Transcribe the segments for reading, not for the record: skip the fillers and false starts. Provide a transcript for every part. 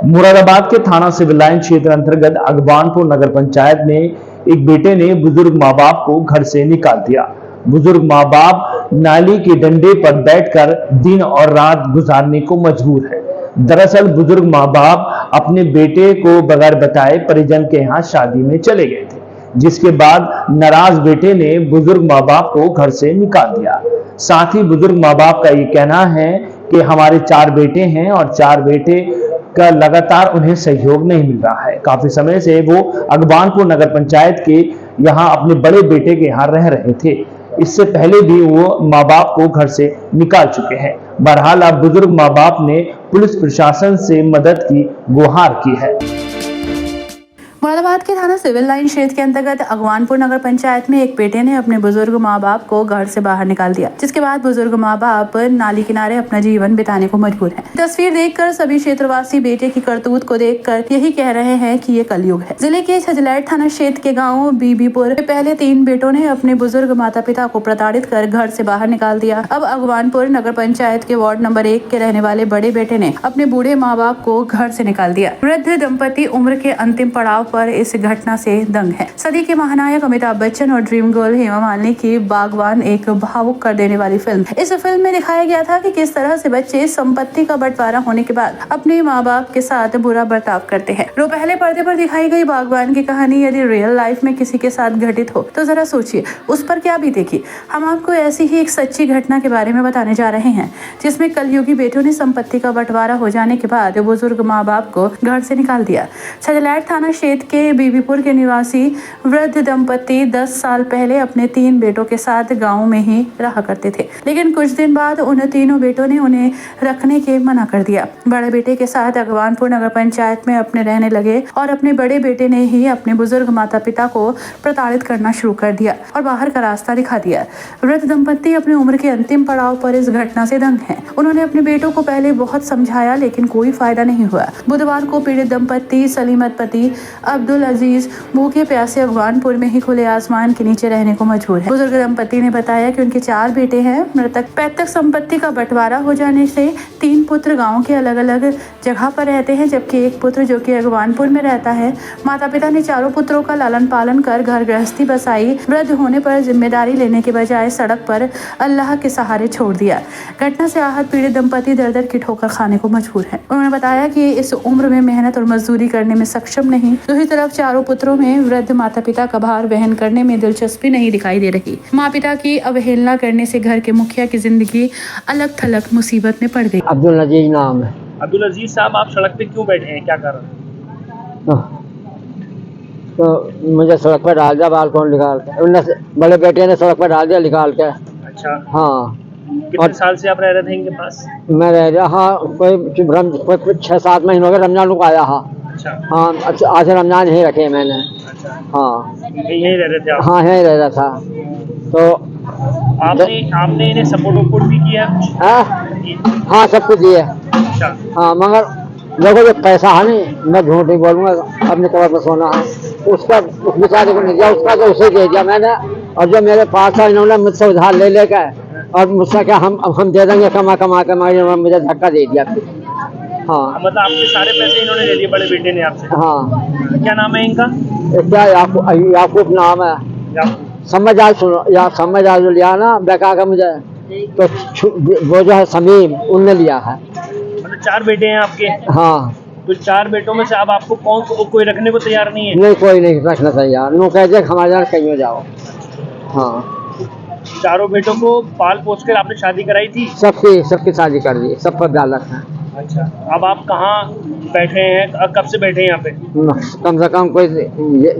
मुरादाबाद के थाना civil line क्षेत्र अंतर्गत अगवानपुर नगर पंचायत में एक बेटे ने बुजुर्ग माँ बाप को घर से निकाल दिया। बुजुर्ग माँ बाप नाली के डंडे पर बैठकर दिन और रात गुजारने को मजबूर है। दरअसल बुजुर्ग माँ बाप अपने बेटे को बगैर बताए परिजन के यहाँ शादी में चले गए थे, जिसके बाद नाराज बेटे ने बुजुर्ग माँ बाप को घर से निकाल दिया। साथ ही बुजुर्ग माँ बाप का ये कहना है कि हमारे 4 बेटे हैं और 4 बेटे का लगातार उन्हें सहयोग नहीं मिल रहा है। काफी समय से वो अगवानपुर नगर पंचायत के यहाँ अपने बड़े बेटे के यहाँ रह रहे थे। इससे पहले भी वो माँ बाप को घर से निकाल चुके हैं। बहरहाल अब बुजुर्ग माँ बाप ने पुलिस प्रशासन से मदद की गुहार की है। मुरादाबाद के थाना सिविल लाइन क्षेत्र के अंतर्गत अगवानपुर नगर पंचायत में एक बेटे ने अपने बुजुर्ग माँ बाप को घर से बाहर निकाल दिया, जिसके बाद बुजुर्ग माँ बाप नाली किनारे अपना जीवन बिताने को मजबूर हैं। तस्वीर देखकर सभी क्षेत्रवासी बेटे की करतूत को देखकर यही कह रहे हैं कि ये कलयुग है। जिले के छजलैट थाना क्षेत्र के गाँव बीबीपुर के पहले 3 बेटों ने अपने बुजुर्ग माता पिता को प्रताड़ित कर घर से बाहर निकाल दिया। अब अगवानपुर नगर पंचायत के वार्ड नंबर 1 के रहने वाले बड़े बेटे ने अपने बूढ़े माँ बाप को घर से निकाल दिया। वृद्ध दंपति उम्र के अंतिम पड़ाव पर इस घटना से दंग है। सदी के महानायक अमिताभ बच्चन और ड्रीम गर्ल हेमा मालिनी की बागवान एक भावुक कर देने वाली फिल्म। इस फिल्म में दिखाया गया था कि किस तरह से बच्चे संपत्ति का बंटवारा होने के बाद अपने माँ बाप के साथ बुरा बर्ताव करते हैं। पहले पर्दे पर दिखाई गई बागवान की कहानी यदि रियल लाइफ में किसी के साथ घटित हो तो जरा सोचिए उस पर क्या बीतेगी। हम आपको ऐसी ही एक सच्ची घटना के बारे में बताने जा रहे हैं, जिसमें कलयुगी बेटों ने संपत्ति का बंटवारा हो जाने के बाद बुजुर्ग माँ बाप को घर से निकाल दिया। छजलैट थाना क्षेत्र के बीबीपुर के निवासी वृद्ध दंपति 10 साल पहले अपने 3 बेटों के साथ गांव में ही रहा करते थे, लेकिन कुछ दिन बाद उन तीनों बेटों ने उन्हें रखने के मना कर दिया। बड़े बेटे के साथ अगवानपुर नगर पंचायत में अपने रहने लगे और अपने बड़े बेटे ने ही अपने बुजुर्ग माता पिता को प्रताड़ित करना शुरू कर दिया और बाहर का रास्ता दिखा दिया। वृद्ध दंपति अपनी उम्र के अंतिम पड़ाव पर इस घटना से दंग हैं। उन्होंने अपने बेटों को पहले बहुत समझाया, लेकिन कोई फायदा नहीं हुआ। बुधवार को पीड़ित दंपति सलीमत पति अब्दुल अजीज भूखे प्यासे अगवानपुर में ही खुले आसमान के नीचे रहने को मजबूर है। बुजुर्ग दंपति ने बताया कि उनके 4 बेटे हैं। मृतक पैतृक संपत्ति का बंटवारा हो जाने से 3 पुत्र गांव के अलग अलग जगह पर रहते हैं, जबकि एक पुत्र जो कि अगवानपुर में रहता है। माता पिता ने 4 पुत्रों का लालन पालन कर घर गृहस्थी बसाई। वृद्ध होने पर जिम्मेदारी लेने के बजाय सड़क पर अल्लाह के सहारे छोड़ दिया। घटना से आहत पीड़ित दंपति दर दर की ठोकर खाने को मजबूर है। उन्होंने बताया कि इस उम्र में मेहनत और मजदूरी करने में सक्षम नहीं। दूसरी तरफ 4 पुत्रों में वृद्ध माता पिता का भार वहन करने में दिलचस्पी नहीं दिखाई दे रही। माँ पिता की अवहेलना करने से घर के मुखिया की जिंदगी अलग थलग मुसीबत में पड़ गई। अब्दुल अजीज नाम है। अब्दुल अजीज साहब, आप सड़क पे क्यों बैठे हैं, क्या कारण? तो मुझे सड़क पर डाल दिया बालकॉन निकाल के, बड़े बेटे ने सड़क पर डाल दिया निकाल के। अच्छा, हाँ। कितने साल से आप रह रहे थे इनके पास? मैं रह रहा, हाँ, कोई 6-7 महीनों हो गए। रमजान को आया। हाँ। अच्छा, हाँ, अच्छा, आज रमजान यहीं रखे मैंने। अच्छा, हाँ, यहीं रह रहे थे आप? हाँ, यहीं रह रहा था। तो आपने इन्हें सपोर्ट भी किया कुछ? हाँ, सब कुछ दिए। अच्छा, हाँ, मगर देखो जो पैसा है नहीं, मैं झूठ नहीं बोलूँगा, अपने कबर पर सोना है, उसका उस बेचारे को नहीं दिया, उसका तो उसे दे दिया मैंने। और जो मेरे पास था इन्होंने मुझसे उधार ले लेकर और मुझसे क्या हम दे देंगे कमा के मुझे धक्का दे दिया। हाँ, मतलब आपके सारे पैसे इन्होंने ले लिए बड़े बेटे ने आपसे? हाँ। क्या नाम है इनका? क्या याकूब नाम है। समझ आ लिया ना बेका का मुझे, तो वो जो है समीम उनने लिया है। मतलब 4 बेटे हैं आपके? हाँ। तो 4 बेटों में से अब आपको कोई रखने को तैयार नहीं है? नहीं, कोई नहीं रखना तैयार। वो कह दिया हमारे यहाँ कहीं हो जाओ। हाँ, 4 बेटों को पाल पोस कर आपने शादी कराई थी? सबकी शादी कर दी, सब पर डाल रखा है। अच्छा, अब आप कहाँ बैठे हैं, कब से बैठे हैं यहाँ पे? कम से कम कोई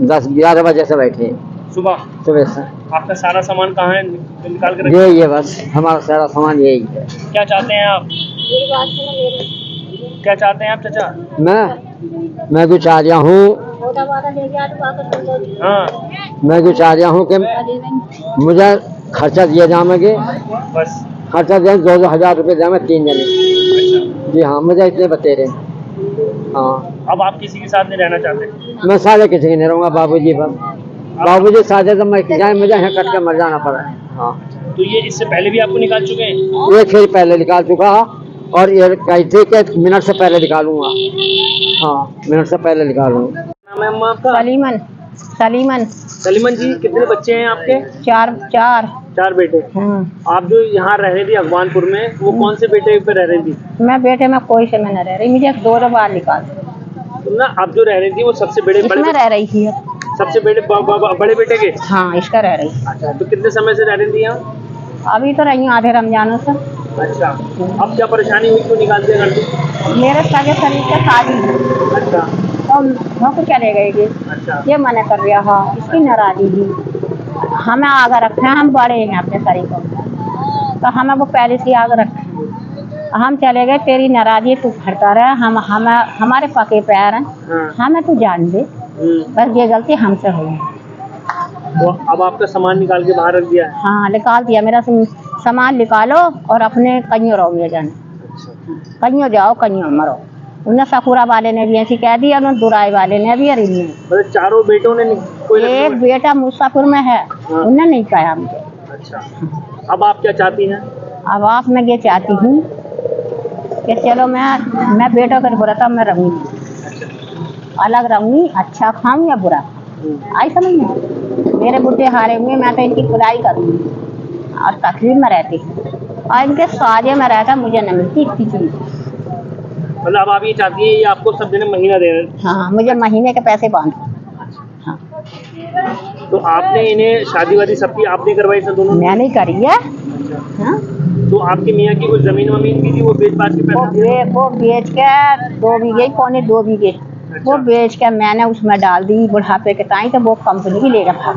10-11 बजे से बैठे हैं। सुबह से? आपका सारा सामान कहाँ है, निकाल कर? यही है, बस हमारा सारा सामान यही है। क्या चाहते हैं आप? क्या चाहते हैं आप चाचा? मैं जो चाह रहा हूँ, हाँ, मैं जो चाह रहा हूँ कि मुझे खर्चा दिए जाएंगे, बस खर्चा दें 2-2 हज़ार रुपये दें 3 जने। जी हाँ, मुझे इतने बते रहे। हाँ। अब आप किसी के साथ नहीं रहना चाहते? मैं सारे किसी के नहीं रहूँगा बाबूजी पर। बाबूजी साझे तो मैं जाए, मुझे यहाँ कट कर मर जाना पड़ा है। हाँ। तो ये इससे पहले भी आपको निकाल चुके हैं? एक ही पहले निकाल चुका है और ये कहते कि मिनट से पहले निकालूंगा। हाँ, मिनट से पहले निकालूंगा। नाम है अम्मा आपका? सलीमन सलीमन सलीमन जी, कितने बच्चे हैं आपके? चार चार 4 बेटे। आप जो यहाँ रह रही थी अगवानपुर में, वो कौन से बेटे पे रह रही थी? मैं बेटे में कोई से मैं न रह रही, मुझे 2 बार निकाल तुम ना, आप जो रह रही थी वो सबसे बड़े इसमें रह रही थी। सबसे बड़े बेटे के? हाँ, इसका रह रही। अच्छा, तो कितने समय से रह रही थी यहाँ? अभी तो रही हूँ आधे रमजानों से। अच्छा, अब क्या परेशानी हुई, क्यों निकाल दिया घर से? मेरे सगे शरीर के शादी अच्छा तो नौकरी चले गए थे, अच्छा ये मना कर दिया। हाँ, इसकी नाराजगी थी। हमें आगे रखे हैं, हम बड़े हैं अपने शरीर को, तो हमें वो पहले से आगे रखे हैं। हम चले गए, तेरी नाराजगी तू भरता रहे, हम हमारे पके पैर हैं, हाँ। हमें तू जान दे, बस ये गलती हमसे हुई। तो अब आपका सामान निकाल के बाहर रख दिया है? हाँ, निकाल दिया। मेरा सामान निकालो और अपने कहीं रहो, ये जाने कहीं जाओ, कहीं मरो। उन्हें सकुरा वाले ने भी ऐसी कह दिया, उन्होंने दुराई वाले ने भी। अरे मतलब चारों बेटों ने कोई एक बेटा मुसाफिर में है, हाँ। उन्हें नहीं कहा मुझे। अच्छा, अब आप क्या चाहती हैं? अब आप मैं ये चाहती हूँ कि चलो मैं बेटा कर बुरा था, मैं रहूँगी अलग, रहूँगी, अच्छा खाऊँ या बुरा, आई समझ में। मेरे बुढ़े हारे हुए, मैं तो इनकी खुदाई करूँगी और तकलीफ में रहती और इनके साजे में रहता, मुझे न मिलती इतनी चीज़। मतलब अब आप ये चाहती हैं ये आपको सब दिन महीना दे रहे हैं? हाँ, मुझे महीने के पैसे बांध। हाँ, तो आपने इन्हें शादी वादी सबकी आपने करवाई सब दोनों? मैं नहीं करी है। हाँ? तो आपकी मियाँ की कुछ जमीन वमीन भी थी, वो बेच बाच के पैसा? वो बेच के 2 बीघे, पौने 2 बीघे वो बेच के मैंने उसमें डाल दी बुढ़ापे के टाइम, तो वो कंपनी भी लेकर भाग।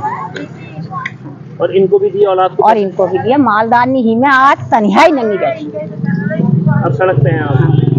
और इनको भी दिया औलाद को? और इनको भी दिया। मालदानी ही में आज तनहाई नहीं मिली। अब सड़क पे हैं आप?